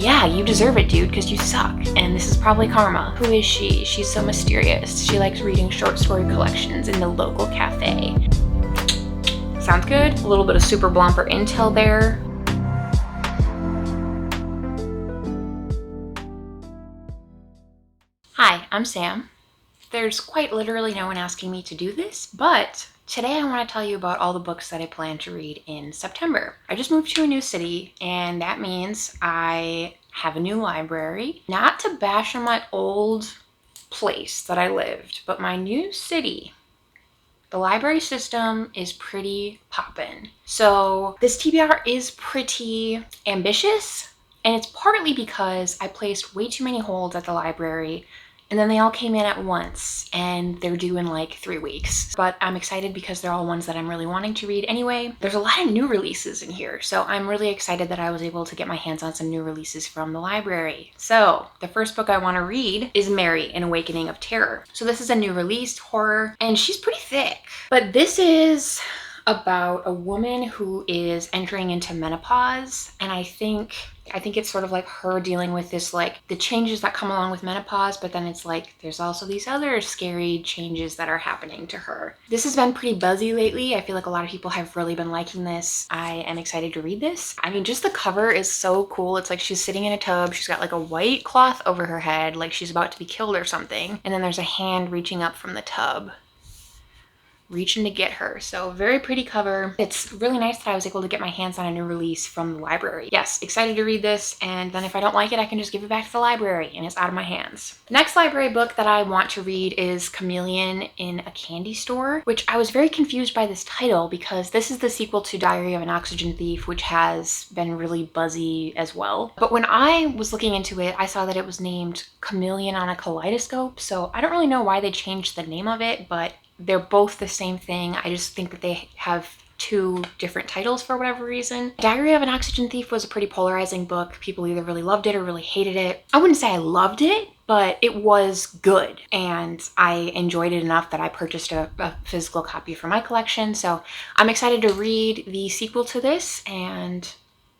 yeah, you deserve it, dude, because you suck, and this is probably karma. Who is she? She's so mysterious. She likes reading short story collections in the local cafe. Sounds good. A little bit of super blomper intel there. Hi, I'm Sam. There's quite literally no one asking me to do this, but today I want to tell you about all the books that I plan to read in September. I just moved to a new city, and that means I have a new library. Not to bash on my old place that I lived, but my new city, the library system is pretty poppin'. So this TBR is pretty ambitious, and it's partly because I placed way too many holds at the library, and then they all came in at once, and they're due in like 3 weeks. But I'm excited because they're all ones that I'm really wanting to read anyway. There's a lot of new releases in here, so I'm really excited that I was able to get my hands on some new releases from the library. So the first book I want to read is Mary, An Awakening of Terror. So this is a new released horror, and she's pretty thick. But this is about a woman who is entering into menopause, and I think it's sort of like her dealing with this, like the changes that come along with menopause, but then it's like there's also these other scary changes that are happening to her. This has been pretty buzzy lately. I feel like a lot of people have really been liking this. I am excited to read this. I mean, just the cover is so cool. It's like she's sitting in a tub. She's got like a white cloth over her head, like she's about to be killed or something. And then there's a hand reaching up from the tub, reaching to get her. So very pretty cover. It's really nice that I was able to get my hands on a new release from the library. Yes, excited to read this, and then if I don't like it, I can just give it back to the library and it's out of my hands. The next library book that I want to read is Chameleon in a Candy Store, which I was very confused by this title because this is the sequel to Diary of an Oxygen Thief, which has been really buzzy as well. But when I was looking into it, I saw that it was named Chameleon on a Kaleidoscope, so I don't really know why they changed the name of it, but they're both the same thing. I just think that they have two different titles for whatever reason. Diary of an Oxygen Thief was a pretty polarizing book. People either really loved it or really hated it. I wouldn't say I loved it, but it was good, and I enjoyed it enough that I purchased a physical copy for my collection. So I'm excited to read the sequel to this and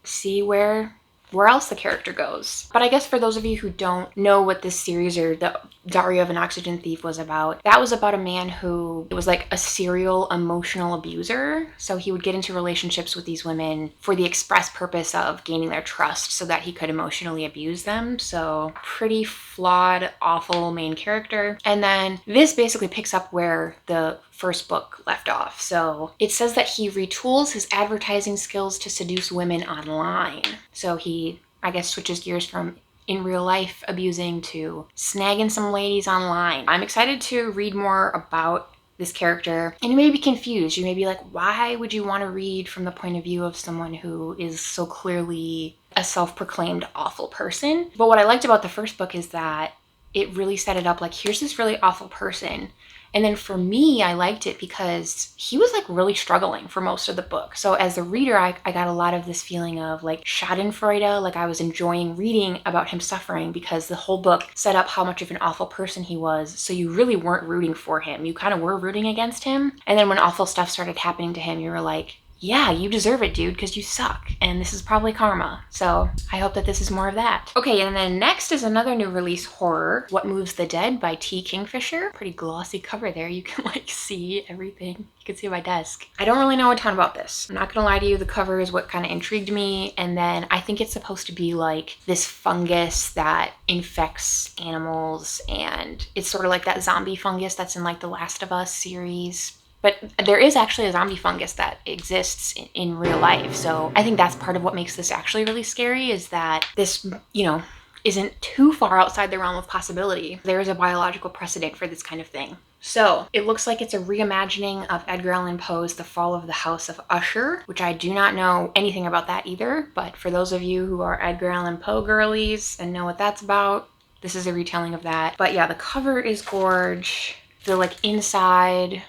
see where else the character goes. But I guess for those of you who don't know what this series or the Diary of an Oxygen Thief was about, that was about a man who was like a serial emotional abuser. So he would get into relationships with these women for the express purpose of gaining their trust so that he could emotionally abuse them. So pretty flawed, awful main character. And then this basically picks up where the first book left off. So it says that he retools his advertising skills to seduce women online. So he, I guess, switches gears from in real life abusing to snagging some ladies online. I'm excited to read more about this character, and you may be confused. You may be like, why would you want to read from the point of view of someone who is so clearly a self-proclaimed awful person? But what I liked about the first book is that it really set it up like, here's this really awful person. And then for me, I liked it because he was like really struggling for most of the book. So as a reader, I got a lot of this feeling of like schadenfreude, like I was enjoying reading about him suffering because the whole book set up how much of an awful person he was. So you really weren't rooting for him. You kind of were rooting against him. And then when awful stuff started happening to him, you were like, yeah, you deserve it, dude, because you suck, and this is probably karma. So I hope that this is more of that. Okay, and then next is another new release horror, What Moves the Dead by T. Kingfisher. Pretty glossy cover there. You can like see everything. You can see my desk. I don't really know a ton about this. I'm not gonna lie to you, the cover is what kind of intrigued me, and then I think it's supposed to be like this fungus that infects animals, and it's sort of like that zombie fungus that's in like the Last of Us series. But there is actually a zombie fungus that exists in real life. So I think that's part of what makes this actually really scary, is that this, you know, isn't too far outside the realm of possibility. There is a biological precedent for this kind of thing. So it looks like it's a reimagining of Edgar Allan Poe's The Fall of the House of Usher, which I do not know anything about that either. But for those of you who are Edgar Allan Poe girlies and know what that's about, this is a retelling of that. But yeah, the cover is gorge. The like inside,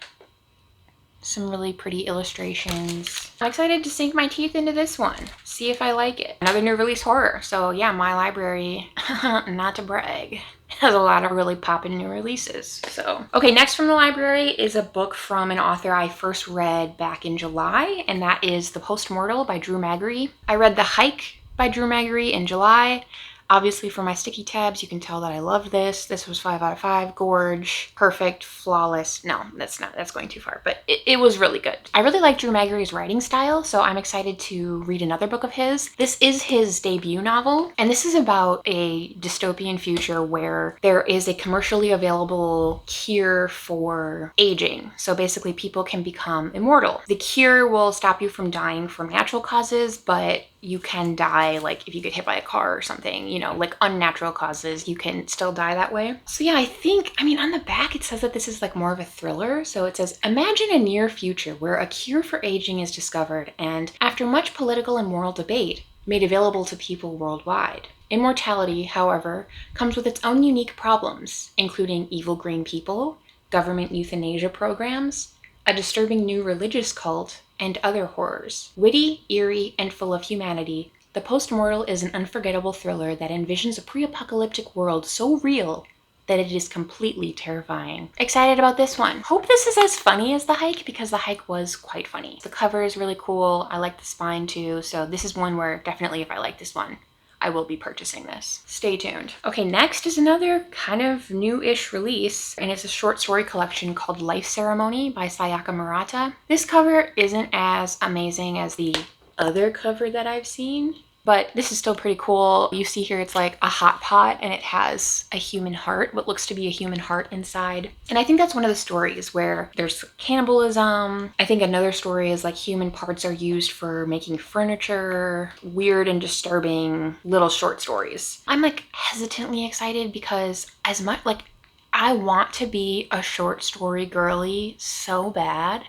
some really pretty illustrations. I'm excited to sink my teeth into this one, see if I like it. Another new release horror. So yeah, my library, not to brag, has a lot of really poppin' new releases. So okay, next from the library is a book from an author I first read back in July, and that is The Postmortal by Drew Magary. I read The Hike by Drew Magary in July. Obviously for my sticky tabs, you can tell that I love this. This was 5 out of 5, gorge, perfect, flawless. No, that's going too far, but it was really good. I really like Drew Magary's writing style, so I'm excited to read another book of his. This is his debut novel, and this is about a dystopian future where there is a commercially available cure for aging. So basically people can become immortal. The cure will stop you from dying from natural causes, but you can die, like if you get hit by a car or something, you know, like unnatural causes, you can still die that way. So yeah, I mean, on the back it says that this is like more of a thriller. So it says, imagine a near future where a cure for aging is discovered and, after much political and moral debate, made available to people worldwide. Immortality, however, comes with its own unique problems, including evil green people, government euthanasia programs, a disturbing new religious cult, and other horrors. Witty, eerie, and full of humanity, The Postmortal is an unforgettable thriller that envisions a pre-apocalyptic world so real that it is completely terrifying. Excited about this one. Hope this is as funny as The Hike, because The Hike was quite funny. The cover is really cool. I like the spine too, so this is one where definitely if I like this one, I will be purchasing this. Stay tuned. Okay, next is another kind of new-ish release, and it's a short story collection called Life Ceremony by ゚McCurdy. This cover isn't as amazing as the other cover that I've seen, but this is still pretty cool. You see here it's like a hot pot and it has a human heart, what looks to be a human heart inside. And I think that's one of the stories where there's cannibalism. I think another story is like human parts are used for making furniture. Weird and disturbing little short stories. I'm like hesitantly excited because as much like I want to be a short story girly so bad.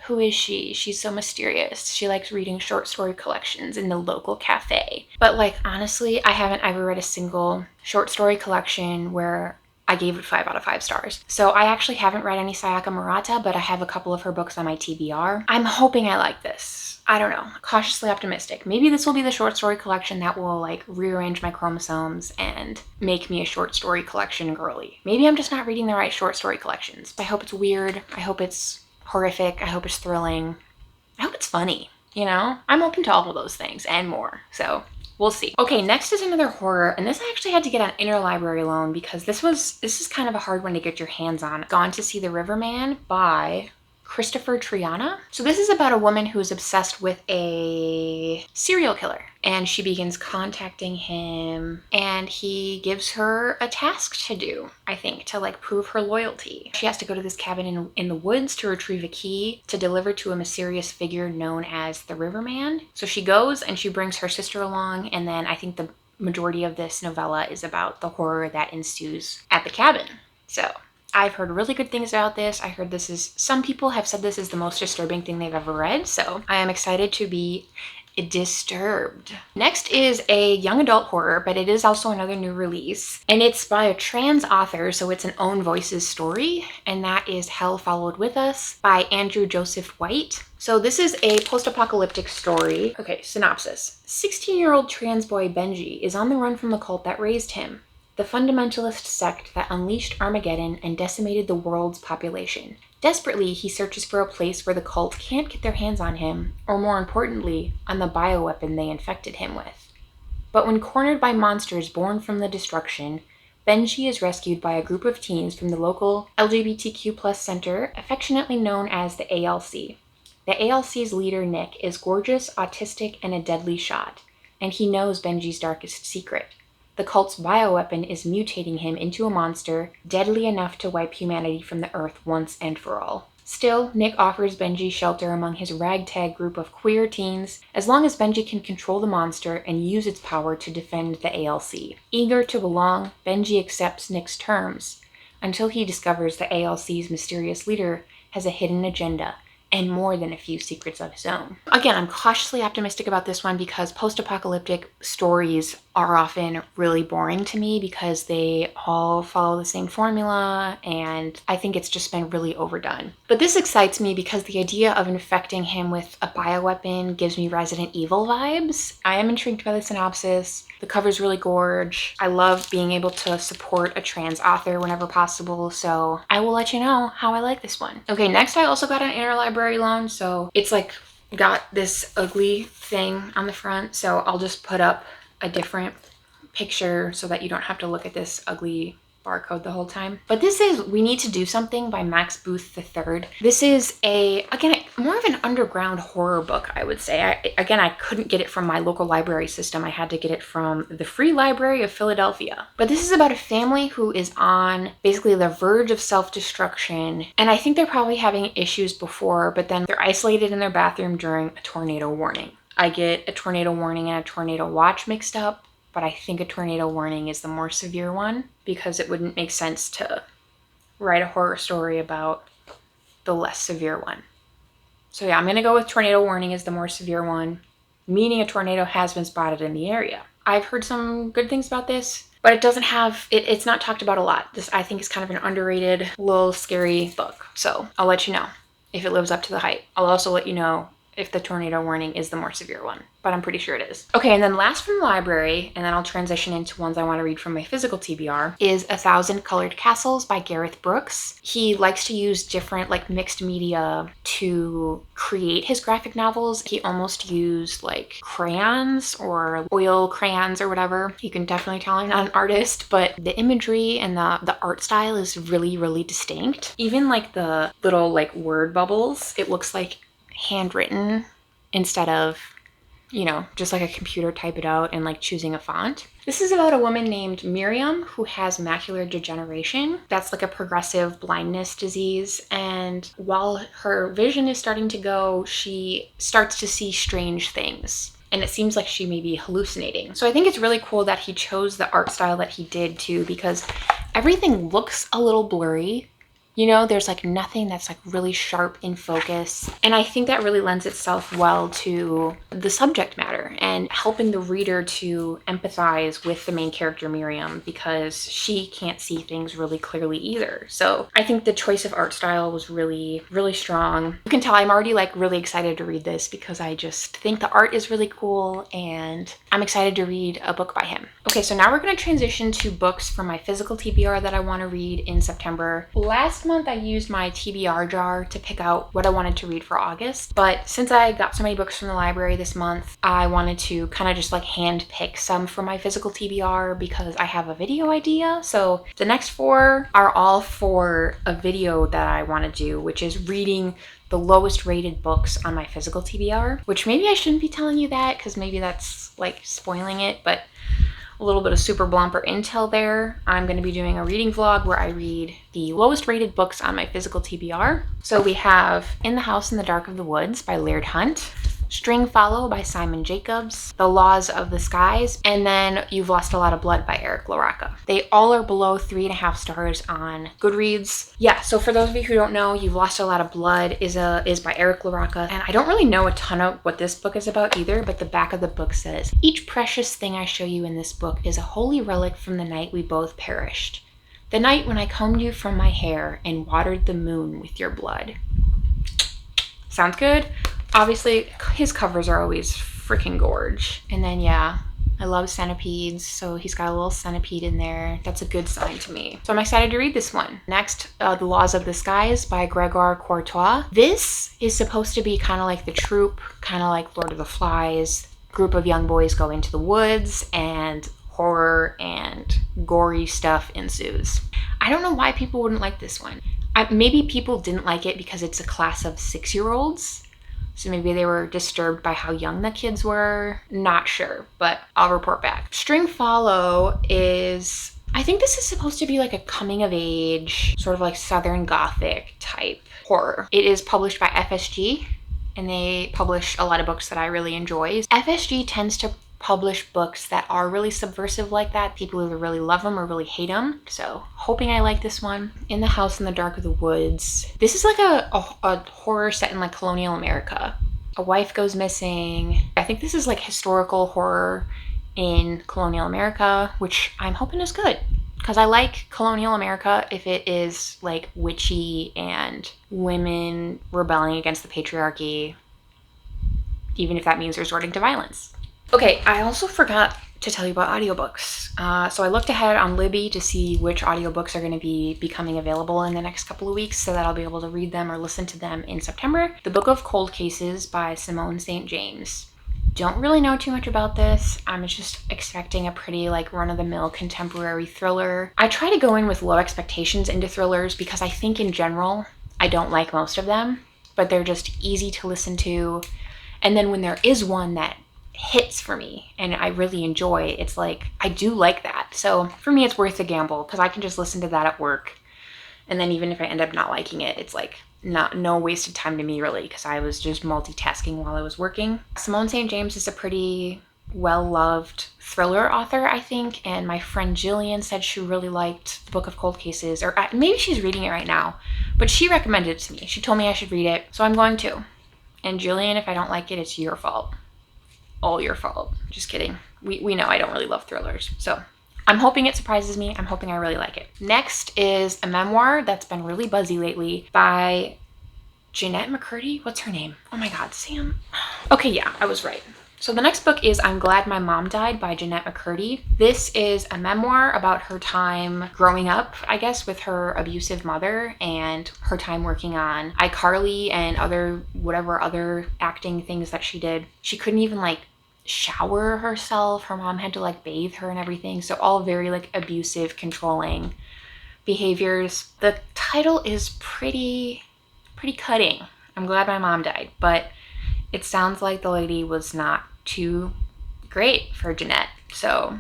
Who is she? She's so mysterious. She likes reading short story collections in the local cafe. But like, honestly, I haven't ever read a single short story collection where I gave it 5 out of 5 stars. So I actually haven't read any ゚McCurdy, but I have a couple of her books on my TBR. I'm hoping I like this. I don't know, cautiously optimistic. Maybe this will be the short story collection that will like rearrange my chromosomes and make me a short story collection girly. Maybe I'm just not reading the right short story collections. I hope it's weird. I hope it's horrific. I hope it's thrilling. I hope it's funny, you know? I'm open to all of those things and more, so we'll see. Okay, next is another horror, and this I actually had to get on interlibrary loan because this is kind of a hard one to get your hands on. Gone to See the Riverman by Christopher Triana. So this is about a woman who is obsessed with a serial killer, and she begins contacting him, and he gives her a task to do, I think, to like prove her loyalty. She has to go to this cabin in the woods to retrieve a key to deliver to a mysterious figure known as the Riverman. So she goes and she brings her sister along, and then I think the majority of this novella is about the horror that ensues at the cabin. So I've heard really good things about this. I heard some people have said this is the most disturbing thing they've ever read, so I am excited to be disturbed. Next is a young adult horror, but it is also another new release, and it's by a trans author, so it's an own voices story, and that is Hell Followed With Us by Andrew Joseph White. So this is a post-apocalyptic story. Okay, synopsis. 16-year-old trans boy Benji is on the run from the cult that raised him, the fundamentalist sect that unleashed Armageddon and decimated the world's population. Desperately, he searches for a place where the cult can't get their hands on him, or more importantly, on the bioweapon they infected him with. But when cornered by monsters born from the destruction, Benji is rescued by a group of teens from the local LGBTQ+ center, affectionately known as the ALC. The ALC's leader, Nick, is gorgeous, autistic, and a deadly shot, and he knows Benji's darkest secret. The cult's bioweapon is mutating him into a monster deadly enough to wipe humanity from the earth once and for all. Still, Nick offers Benji shelter among his ragtag group of queer teens as long as Benji can control the monster and use its power to defend the ALC. Eager to belong, Benji accepts Nick's terms until he discovers the ALC's mysterious leader has a hidden agenda and more than a few secrets of his own. Again, I'm cautiously optimistic about this one because post-apocalyptic stories are often really boring to me because they all follow the same formula, and I think it's just been really overdone. But this excites me because the idea of infecting him with a bioweapon gives me Resident Evil vibes. I am intrigued by the synopsis. The cover's really gorge. I love being able to support a trans author whenever possible, so I will let you know how I like this one. Okay, next I also got an interlibrary loan, so it's like got this ugly thing on the front, so I'll just put up a different picture so that you don't have to look at this ugly barcode the whole time. But this is We Need to Do Something by Max Booth III. This is again, more of an underground horror book, I would say. I couldn't get it from my local library system. I had to get it from the Free Library of Philadelphia. But this is about a family who is on basically the verge of self-destruction. And I think they're probably having issues before, but then they're isolated in their bathroom during a tornado warning. I get a tornado warning and a tornado watch mixed up, but I think a tornado warning is the more severe one because it wouldn't make sense to write a horror story about the less severe one. So yeah, I'm gonna go with tornado warning as the more severe one, meaning a tornado has been spotted in the area. I've heard some good things about this, but it doesn't have, it's not talked about a lot. This, I think, is kind of an underrated, little scary book. So I'll let you know if it lives up to the hype. I'll also let you know if the tornado warning is the more severe one, but I'm pretty sure it is. Okay, and then last from the library, and then I'll transition into ones I want to read from my physical TBR, is ₦낳 Castles by Gareth Brookes. He likes to use different, like, mixed media to create his graphic novels. He almost used like crayons or oil crayons or whatever. You can definitely tell I'm not an artist, but the imagery and the art style is really, really distinct. Even like the little like word bubbles, it looks like handwritten instead of, you know, just like a computer type it out and like choosing a font. This is about a woman named Miriam who has macular degeneration. That's like a progressive blindness disease. And while her vision is starting to go, she starts to see strange things. And it seems like she may be hallucinating. So I think it's really cool that he chose the art style that he did too, because everything looks a little blurry. You know, there's like nothing that's like really sharp in focus. And I think that really lends itself well to the subject matter and helping the reader to empathize with the main character Miriam, because she can't see things really clearly either. So I think the choice of art style was really, really strong. You can tell I'm already like really excited to read this because I just think the art is really cool and I'm excited to read a book by him. Okay, so now we're going to transition to books from my physical TBR that I want to read in September. Last month I used my TBR jar to pick out what I wanted to read for August, but since I got so many books from the library this month, I wanted to kind of just like hand pick some for my physical TBR because I have a video idea. So the next 4 are all for a video that I want to do, which is reading the lowest rated books on my physical TBR, which maybe I shouldn't be telling you that because maybe that's like spoiling it, but a little bit of super blumper intel there. I'm going to be doing a reading vlog where I read the lowest rated books on my physical TBR. So we have In the House in the Dark of the Woods by Laird Hunt, Stringfellow by Simon Jacobs, The Laws of the Skies, and then You've Lost a Lot of Blood by LaRocca. They all are below 3.5 stars on Goodreads. Yeah, so for those of you who don't know, You've Lost a Lot of Blood is by LaRocca, and I don't really know a ton of what this book is about either, but the back of the book says, "Each precious thing I show you in this book is a holy relic from the night we both perished. The night when I combed you from my hair and watered the moon with your blood." Sounds good? Obviously, his covers are always freaking gorge. And then, yeah, I love centipedes, so he's got a little centipede in there. That's a good sign to me. So I'm excited to read this one. Next, The Laws of the Skies by Gregor Courtois. This is supposed to be kind of like The Troop, kind of like Lord of the Flies. Group of young boys go into the woods and horror and gory stuff ensues. I don't know why people wouldn't like this one. Maybe people didn't like it because it's a class of 6-year-olds. So maybe they were disturbed by how young the kids were. Not sure, but I'll report back. Stringfellow is, I think this is supposed to be like a coming of age, sort of like Southern Gothic type horror. It is published by FSG, and they publish a lot of books that I really enjoy. FSG tends to publish books that are really subversive like that. People either really love them or really hate them. So hoping I like this one. In the House in the Dark of the Woods. This is like a horror set in like colonial America. A wife goes missing. I think this is like historical horror in colonial America, which I'm hoping is good. Because I like colonial America if it is like witchy and women rebelling against the patriarchy, even if that means resorting to violence. Okay, I also forgot to tell you about audiobooks. So I looked ahead on Libby to see which audiobooks are going to be becoming available in the next couple of weeks so that I'll be able to read them or listen to them in September. The Book of Cold Cases by Simone St. James. Don't really know too much about this. I'm just expecting a pretty like run-of-the-mill contemporary thriller. I try to go in with low expectations into thrillers because I think in general I don't like most of them, but they're just easy to listen to. And then when there is one that hits for me and I really enjoy, it's like I do like that. So for me it's worth the gamble because I can just listen to that at work, and then even if I end up not liking it, it's like no wasted time to me really, because I was just multitasking while I was working. Simone St. James is a pretty well-loved thriller author, I think, and my friend Jillian said she really liked the Book of Cold Cases, or maybe she's reading it right now, but she recommended it to me. She told me I should read it, so I'm going to. And Jillian, if I don't like it, it's your fault. All your fault. Just kidding. We know I don't really love thrillers, so I'm hoping it surprises me. I'm hoping I really like it. Next is a memoir that's been really buzzy lately by Jennette McCurdy. What's her name? Oh my God, Sam. Okay, yeah, I was right. So the next book is I'm Glad My Mom Died by Jennette McCurdy. This is a memoir about her time growing up, I guess, with her abusive mother and her time working on iCarly and whatever other acting things that she did. She couldn't even like shower herself. Her mom had to like bathe her and everything. So all very like abusive, controlling behaviors. The title is pretty cutting. I'm Glad My Mom Died, but it sounds like the lady was not too great for Jennette. So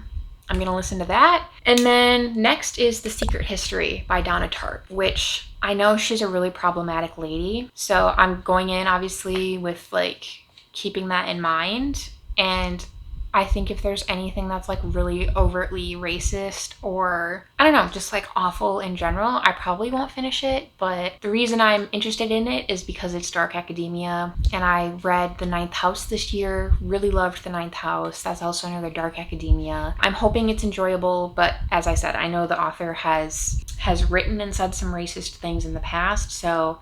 I'm gonna listen to that. And then next is The Secret History by Donna Tartt, which I know she's a really problematic lady. So I'm going in obviously with like keeping that in mind. And I think if there's anything that's like really overtly racist or I don't know, just like awful in general, I probably won't finish it. But the reason I'm interested in it is because it's dark academia, and I read The Ninth House this year, really loved The Ninth House. That's also another dark academia. I'm hoping it's enjoyable, but as I said, I know the author has written and said some racist things in the past, so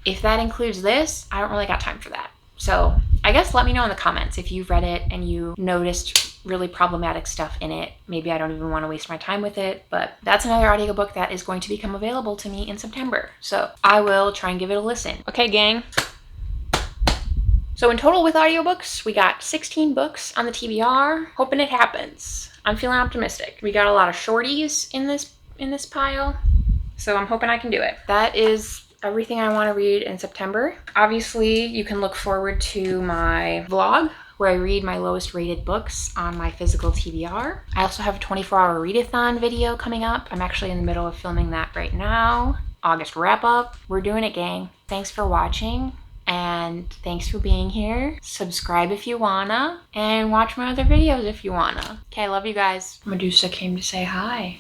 if that includes this, I don't really got time for that. So I guess let me know in the comments if you've read it and you noticed really problematic stuff in it. Maybe I don't even want to waste my time with it, but that's another audiobook that is going to become available to me in September. So I will try and give it a listen. Okay, gang. So in total with audiobooks, we got 16 books on the TBR. Hoping it happens. I'm feeling optimistic. We got a lot of shorties in this pile, so I'm hoping I can do it. That is everything I want to read in September. Obviously, you can look forward to my vlog where I read my lowest rated books on my physical TBR. I also have a 24-hour readathon video coming up. I'm actually in the middle of filming that right now. August wrap up. We're doing it, gang. Thanks for watching, and thanks for being here. Subscribe if you wanna, and watch my other videos if you wanna. Okay, I love you guys. Medusa came to say hi.